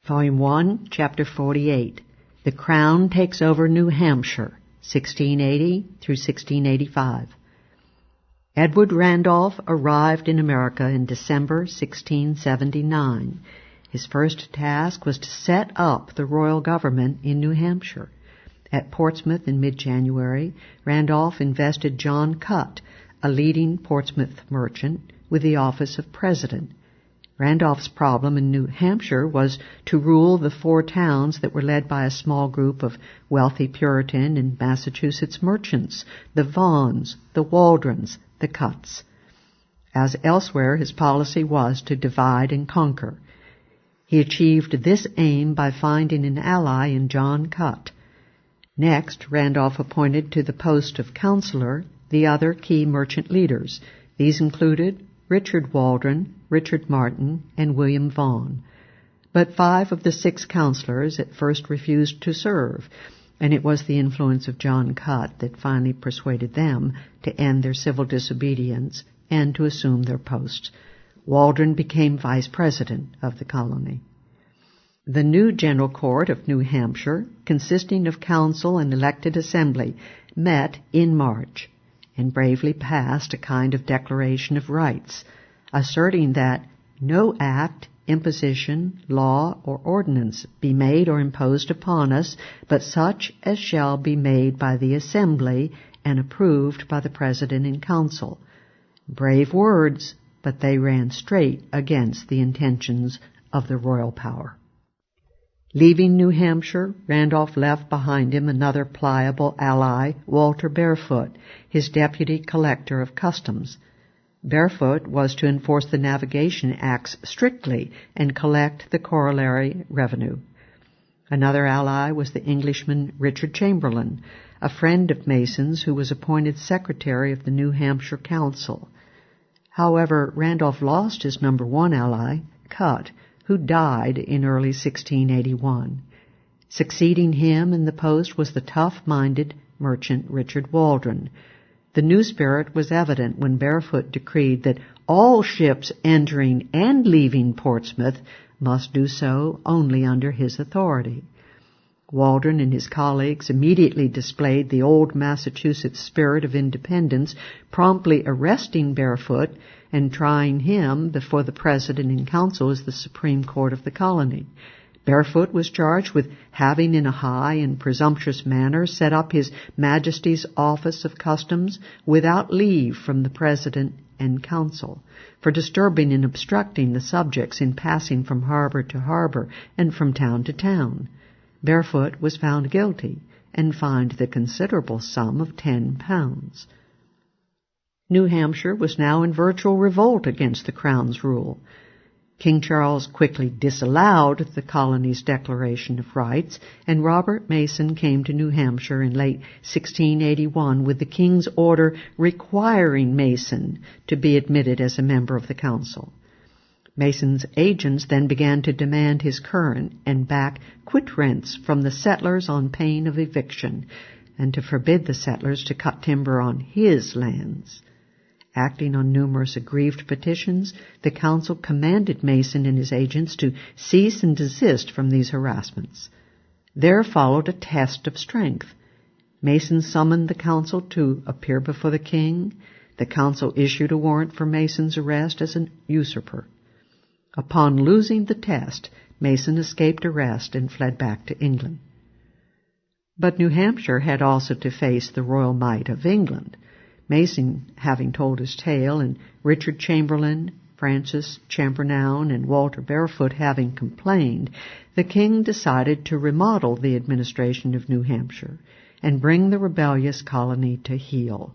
Volume 1, Chapter 48. The Crown Takes Over New Hampshire, 1680 through 1685. Edward Randolph arrived in America in December 1679. His first task was to set up the royal government in New Hampshire. At Portsmouth in mid-January, Randolph invested John Cutt, a leading Portsmouth merchant, with the office of president. Randolph's problem in New Hampshire was to rule the 4 towns that were led by a small group of wealthy Puritan and Massachusetts merchants, the Vaughns, the Waldrons, the Cutts. As elsewhere, his policy was to divide and conquer. He achieved this aim by finding an ally in John Cutt. Next, Randolph appointed to the post of counselor the other key merchant leaders. These included Richard Waldron, Richard Martin, and William Vaughan. But 5 of the 6 counselors at first refused to serve, and it was the influence of John Cutt that finally persuaded them to end their civil disobedience and to assume their posts. Waldron became vice president of the colony. The new General Court of New Hampshire, consisting of council and elected assembly, met in March and bravely passed a kind of Declaration of Rights, asserting that no act, imposition, law, or ordinance be made or imposed upon us, but such as shall be made by the Assembly and approved by the President and Council. Brave words, but they ran straight against the intentions of the royal power. Leaving New Hampshire, Randolph left behind him another pliable ally, Walter Barefoot, his deputy collector of customs. Barefoot was to enforce the Navigation Acts strictly and collect the corollary revenue. Another ally was the Englishman Richard Chamberlain, a friend of Mason's who was appointed secretary of the New Hampshire Council. However, Randolph lost his number 1 ally, Cutt, who died in early 1681. Succeeding him in the post was the tough-minded merchant Richard Waldron. The new spirit was evident when Barefoot decreed that all ships entering and leaving Portsmouth must do so only under his authority. Waldron and his colleagues immediately displayed the old Massachusetts spirit of independence, promptly arresting Barefoot and trying him before the President and Council as the Supreme Court of the colony. Barefoot was charged with having in a high and presumptuous manner set up His Majesty's Office of Customs without leave from the President and Council, for disturbing and obstructing the subjects in passing from harbor to harbor and from town to town. Barefoot was found guilty and fined the considerable sum of £10. New Hampshire was now in virtual revolt against the Crown's rule. King Charles quickly disallowed the colony's Declaration of Rights, and Robert Mason came to New Hampshire in late 1681 with the King's order requiring Mason to be admitted as a member of the Council. Mason's agents then began to demand his current and back quit rents from the settlers on pain of eviction, and to forbid the settlers to cut timber on his lands. Acting on numerous aggrieved petitions, the council commanded Mason and his agents to cease and desist from these harassments. There followed a test of strength. Mason summoned the council to appear before the king. The council issued a warrant for Mason's arrest as an usurper. Upon losing the test, Mason escaped arrest and fled back to England. But New Hampshire had also to face the royal might of England. Mason having told his tale, and Richard Chamberlain, Francis Champernoun, and Walter Barefoot having complained, the king decided to remodel the administration of New Hampshire and bring the rebellious colony to heel.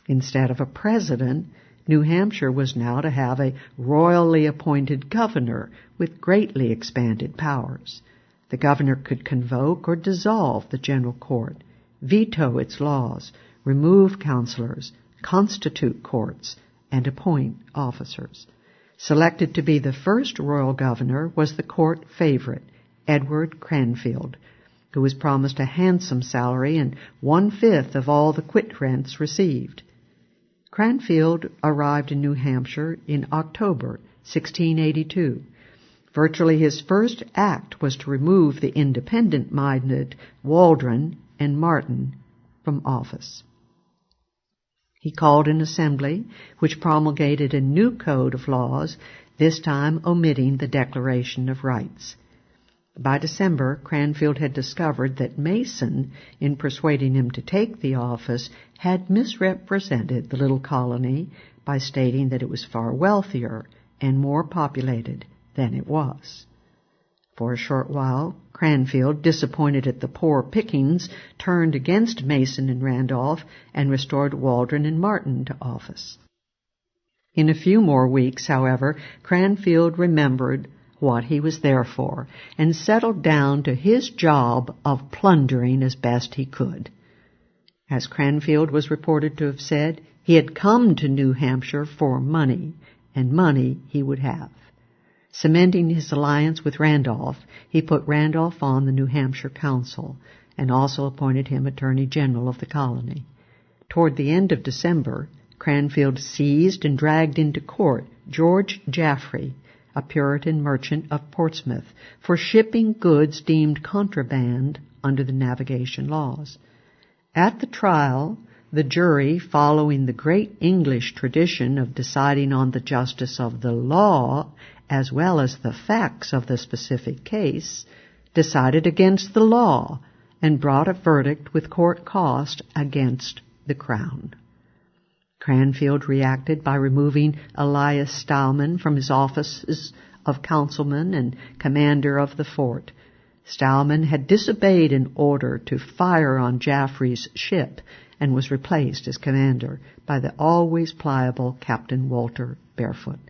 Instead of a president, New Hampshire was now to have a royally appointed governor with greatly expanded powers. The governor could convoke or dissolve the General Court, veto its laws, remove councilors, constitute courts, and appoint officers. Selected to be the first royal governor was the court favorite, Edward Cranfield, who was promised a handsome salary and 1/5 of all the quit rents received. Cranfield arrived in New Hampshire in October 1682. Virtually his first act was to remove the independent-minded Waldron and Martin from office. He called an assembly which promulgated a new code of laws, this time omitting the Declaration of Rights. By December, Cranfield had discovered that Mason, in persuading him to take the office, had misrepresented the little colony by stating that it was far wealthier and more populated than it was. For a short while, Cranfield, disappointed at the poor pickings, turned against Mason and Randolph and restored Waldron and Martin to office. In a few more weeks, however, Cranfield remembered what he was there for and settled down to his job of plundering as best he could. As Cranfield was reported to have said, he had come to New Hampshire for money, and money he would have. Cementing his alliance with Randolph, he put Randolph on the New Hampshire Council and also appointed him Attorney General of the colony. Toward the end of December, Cranfield seized and dragged into court George Jaffrey, a Puritan merchant of Portsmouth, for shipping goods deemed contraband under the navigation laws. At the trial, the jury, following the great English tradition of deciding on the justice of the law as well as the facts of the specific case, decided against the law and brought a verdict with court cost against the Crown. Cranfield reacted by removing Elias Stowman from his offices of councilman and commander of the fort. Stowman had disobeyed an order to fire on Jaffrey's ship and was replaced as commander by the always pliable Captain Walter Barefoot.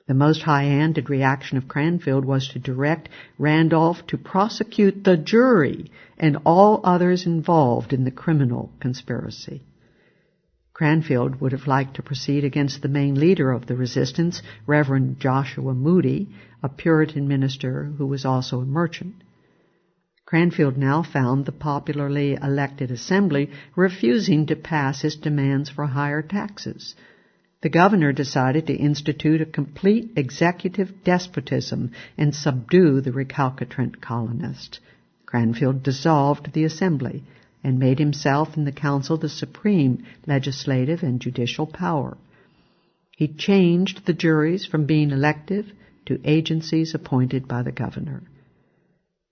The most high-handed reaction of Cranfield was to direct Randolph to prosecute the jury and all others involved in the criminal conspiracy. Cranfield would have liked to proceed against the main leader of the resistance, Reverend Joshua Moody, a Puritan minister who was also a merchant. Cranfield now found the popularly elected assembly refusing to pass his demands for higher taxes. The governor decided to institute a complete executive despotism and subdue the recalcitrant colonists. Cranfield dissolved the assembly and made himself and the council the supreme legislative and judicial power. He changed the juries from being elective to agencies appointed by the governor.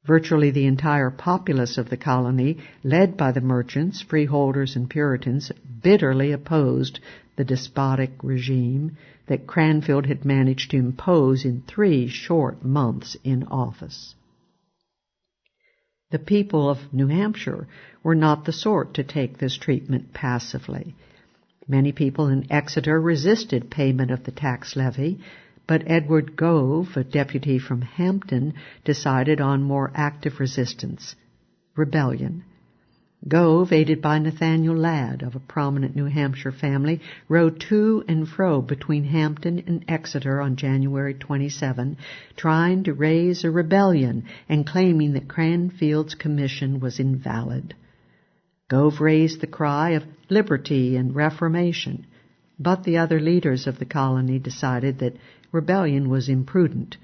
Virtually the entire populace of the colony, led by the merchants, freeholders, and Puritans, bitterly opposed the despotic regime that Cranfield had managed to impose in 3 short months in office. The people of New Hampshire were not the sort to take this treatment passively. Many people in Exeter resisted payment of the tax levy, but Edward Gove, a deputy from Hampton, decided on more active resistance, rebellion. Gove, aided by Nathaniel Ladd of a prominent New Hampshire family, rode to and fro between Hampton and Exeter on January 27, trying to raise a rebellion and claiming that Cranfield's commission was invalid. Gove raised the cry of liberty and reformation, but the other leaders of the colony decided that rebellion was imprudent,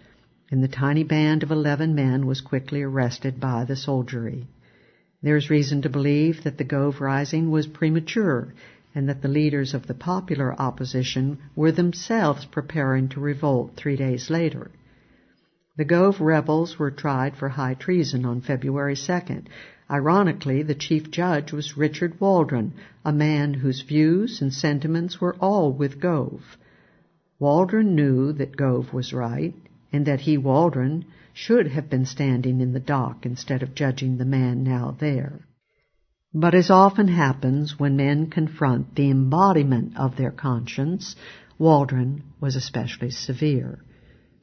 and the tiny band of 11 men was quickly arrested by the soldiery. There is reason to believe that the Gove Rising was premature and that the leaders of the popular opposition were themselves preparing to revolt 3 days later. The Gove rebels were tried for high treason on February 2nd. Ironically, the chief judge was Richard Waldron, a man whose views and sentiments were all with Gove. Waldron knew that Gove was right and that he, Waldron, should have been standing in the dock instead of judging the man now there. But as often happens when men confront the embodiment of their conscience, Waldron was especially severe.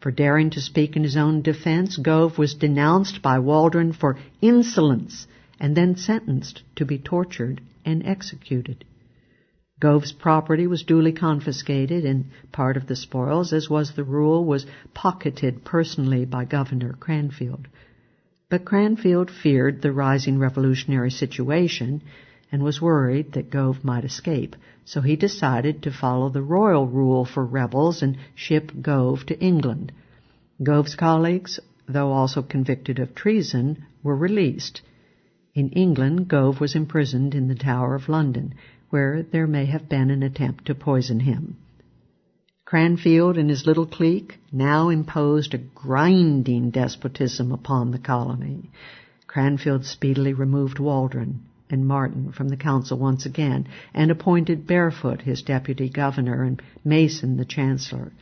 For daring to speak in his own defense, Gove was denounced by Waldron for insolence and then sentenced to be tortured and executed. Gove's property was duly confiscated, and part of the spoils, as was the rule, was pocketed personally by Governor Cranfield. But Cranfield feared the rising revolutionary situation and was worried that Gove might escape, so he decided to follow the royal rule for rebels and ship Gove to England. Gove's colleagues, though also convicted of treason, were released. In England, Gove was imprisoned in the Tower of London, where there may have been an attempt to poison him. Cranfield and his little clique now imposed a grinding despotism upon the colony. Cranfield speedily removed Waldron and Martin from the council once again, and appointed Barefoot his deputy governor and Mason the chancellor.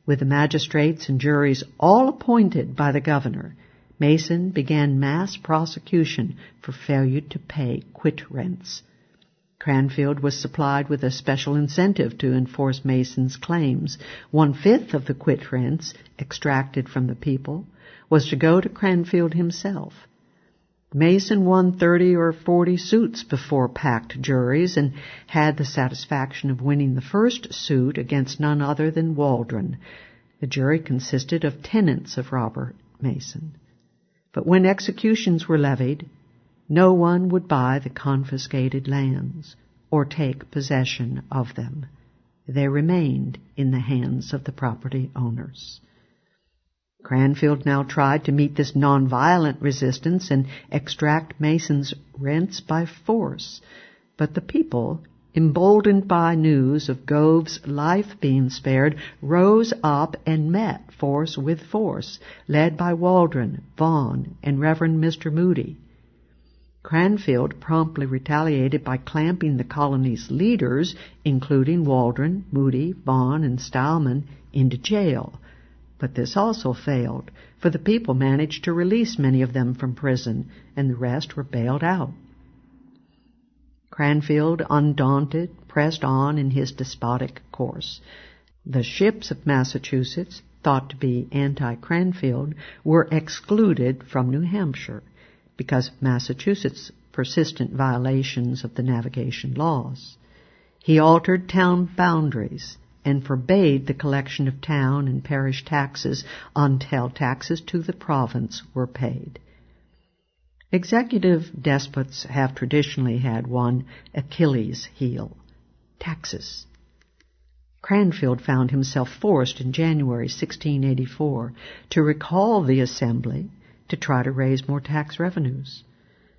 With the magistrates and juries all appointed by the governor, Mason began mass prosecution for failure to pay quit rents. Cranfield was supplied with a special incentive to enforce Mason's claims. 1/5 of the quit rents, extracted from the people, was to go to Cranfield himself. Mason won 30 or 40 suits before packed juries and had the satisfaction of winning the first suit against none other than Waldron. The jury consisted of tenants of Robert Mason. But when executions were levied, no one would buy the confiscated lands or take possession of them. They remained in the hands of the property owners. Cranfield now tried to meet this nonviolent resistance and extract Mason's rents by force, but the people, emboldened by news of Gove's life being spared, rose up and met force with force, led by Waldron, Vaughan, and Reverend Mr. Moody. Cranfield promptly retaliated by clamping the colony's leaders, including Waldron, Moody, Vaughan, and Stallman, into jail. But this also failed, for the people managed to release many of them from prison, and the rest were bailed out. Cranfield, undaunted, pressed on in his despotic course. The ships of Massachusetts, thought to be anti-Cranfield, were excluded from New Hampshire because of Massachusetts' persistent violations of the navigation laws. He altered town boundaries and forbade the collection of town and parish taxes until taxes to the province were paid. Executive despots have traditionally had one Achilles heel: taxes. Cranfield found himself forced in January 1684 to recall the Assembly to try to raise more tax revenues.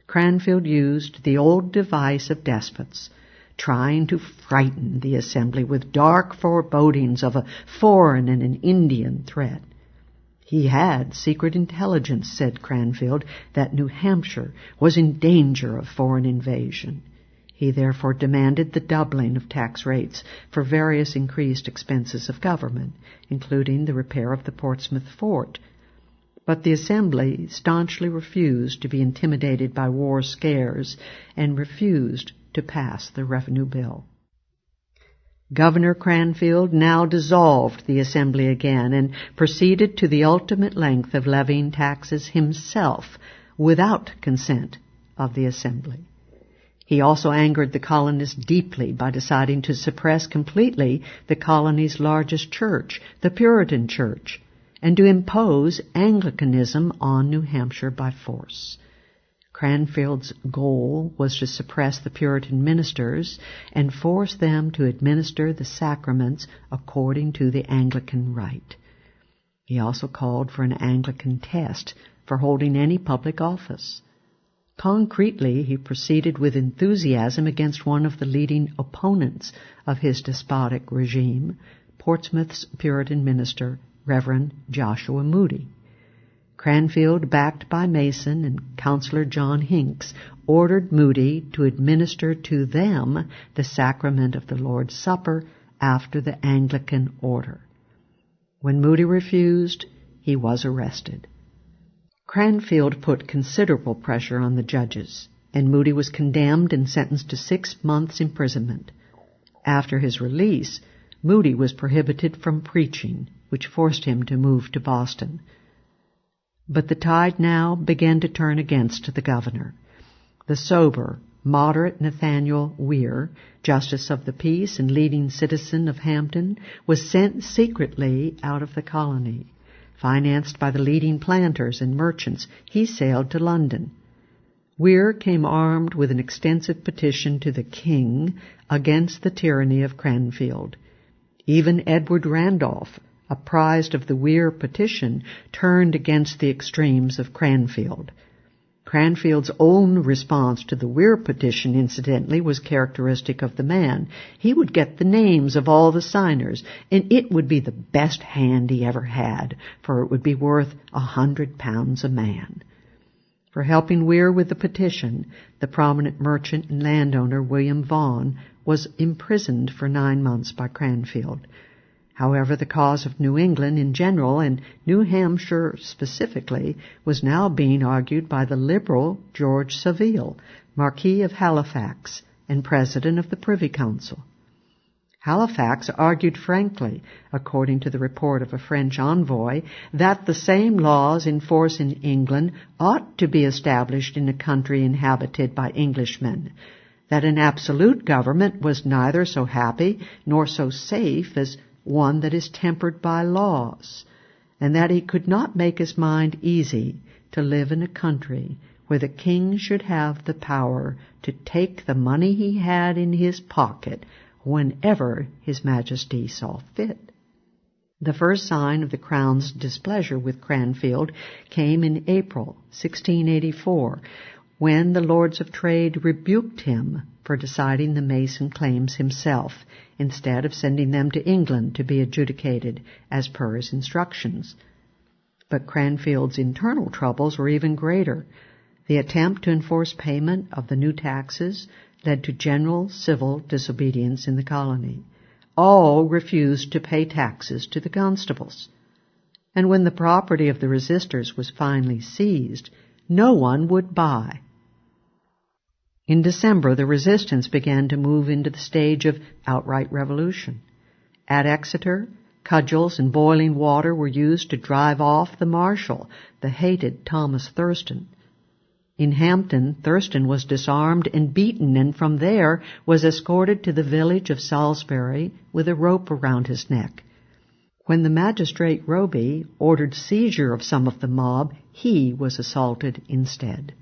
Cranfield used the old device of despots, trying to frighten the Assembly with dark forebodings of a foreign and an Indian threat. He had secret intelligence, said Cranfield, that New Hampshire was in danger of foreign invasion. He therefore demanded the doubling of tax rates for various increased expenses of government, including the repair of the Portsmouth fort. But the Assembly staunchly refused to be intimidated by war scares and refused to pass the revenue bill. Governor Cranfield now dissolved the Assembly again and proceeded to the ultimate length of levying taxes himself without consent of the Assembly. He also angered the colonists deeply by deciding to suppress completely the colony's largest church, the Puritan Church, and to impose Anglicanism on New Hampshire by force. Cranfield's goal was to suppress the Puritan ministers and force them to administer the sacraments according to the Anglican rite. He also called for an Anglican test for holding any public office. Concretely, he proceeded with enthusiasm against one of the leading opponents of his despotic regime, Portsmouth's Puritan minister, Reverend Joshua Moody. Cranfield, backed by Mason and Councillor John Hincks, ordered Moody to administer to them the sacrament of the Lord's Supper after the Anglican order. When Moody refused, he was arrested. Cranfield put considerable pressure on the judges, and Moody was condemned and sentenced to 6 months' imprisonment. After his release, Moody was prohibited from preaching, which forced him to move to Boston. But the tide now began to turn against the governor. The sober, moderate Nathaniel Weir, justice of the peace and leading citizen of Hampton, was sent secretly out of the colony. Financed by the leading planters and merchants, he sailed to London. Weir came armed with an extensive petition to the king against the tyranny of Cranfield. Even Edward Randolph, apprised of the Weir petition, turned against the extremes of Cranfield. Cranfield's own response to the Weir petition, incidentally, was characteristic of the man. He would get the names of all the signers, and it would be the best hand he ever had, for it would be worth £100 a man. For helping Weir with the petition, the prominent merchant and landowner William Vaughan was imprisoned for 9 months by Cranfield. However, the cause of New England in general, and New Hampshire specifically, was now being argued by the liberal George Savile, Marquis of Halifax and President of the Privy Council. Halifax argued frankly, according to the report of a French envoy, that the same laws in force in England ought to be established in a country inhabited by Englishmen, that an absolute government was neither so happy nor so safe as one that is tempered by laws, and that he could not make his mind easy to live in a country where the king should have the power to take the money he had in his pocket whenever his majesty saw fit. The first sign of the crown's displeasure with Cranfield came in April 1684, when the Lords of Trade rebuked him for deciding the Mason claims himself, instead of sending them to England to be adjudicated as per his instructions. But Cranfield's internal troubles were even greater. The attempt to enforce payment of the new taxes led to general civil disobedience in the colony. All refused to pay taxes to the constables. And when the property of the resistors was finally seized, no one would buy. In December, the resistance began to move into the stage of outright revolution. At Exeter, cudgels and boiling water were used to drive off the marshal, the hated Thomas Thurston. In Hampton, Thurston was disarmed and beaten, and from there was escorted to the village of Salisbury with a rope around his neck. When the magistrate Roby ordered seizure of some of the mob, he was assaulted instead.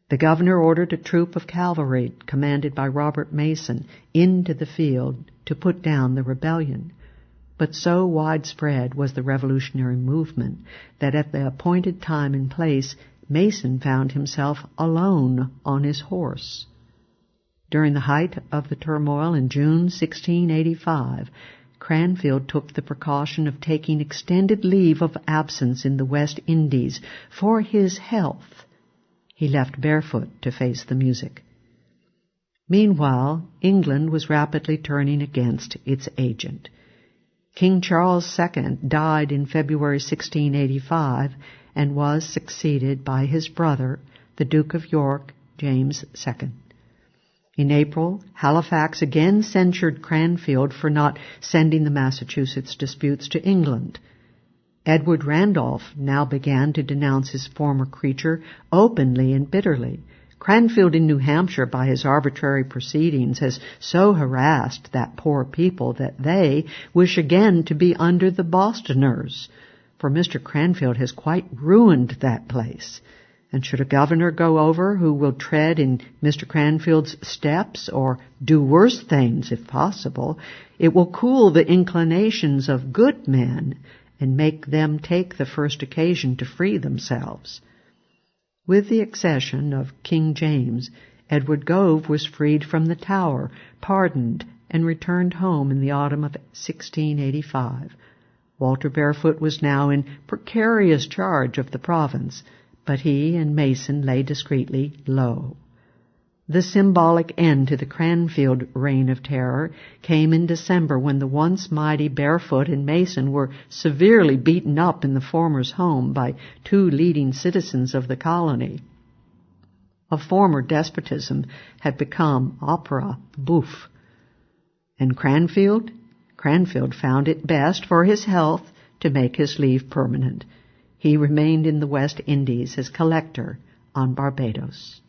The governor ordered a troop of cavalry, commanded by Robert Mason, into the field to put down the rebellion. But so widespread was the revolutionary movement that at the appointed time and place, Mason found himself alone on his horse. During the height of the turmoil in June 1685, Cranfield took the precaution of taking extended leave of absence in the West Indies for his health. He left barefoot to face the music. Meanwhile, England was rapidly turning against its agent. King Charles II died in February 1685 and was succeeded by his brother, the Duke of York, James II. In April, Halifax again censured Cranfield for not sending the Massachusetts disputes to England. Edward Randolph now began to denounce his former creature openly and bitterly. Cranfield in New Hampshire, by his arbitrary proceedings, has so harassed that poor people that they wish again to be under the Bostoners, for Mr. Cranfield has quite ruined that place. And should a governor go over who will tread in Mr. Cranfield's steps, or do worse things if possible, it will cool the inclinations of good men and make them take the first occasion to free themselves. With the accession of King James, Edward Gove was freed from the Tower, pardoned, and returned home in the autumn of 1685. Walter Barefoot was now in precarious charge of the province, but he and Mason lay discreetly low. The symbolic end to the Cranfield reign of terror came in December, when the once mighty Barefoot and Mason were severely beaten up in the former's home by two leading citizens of the colony. A former despotism had become opera bouffe. And Cranfield found it best for his health to make his leave permanent. He remained in the West Indies as collector on Barbados.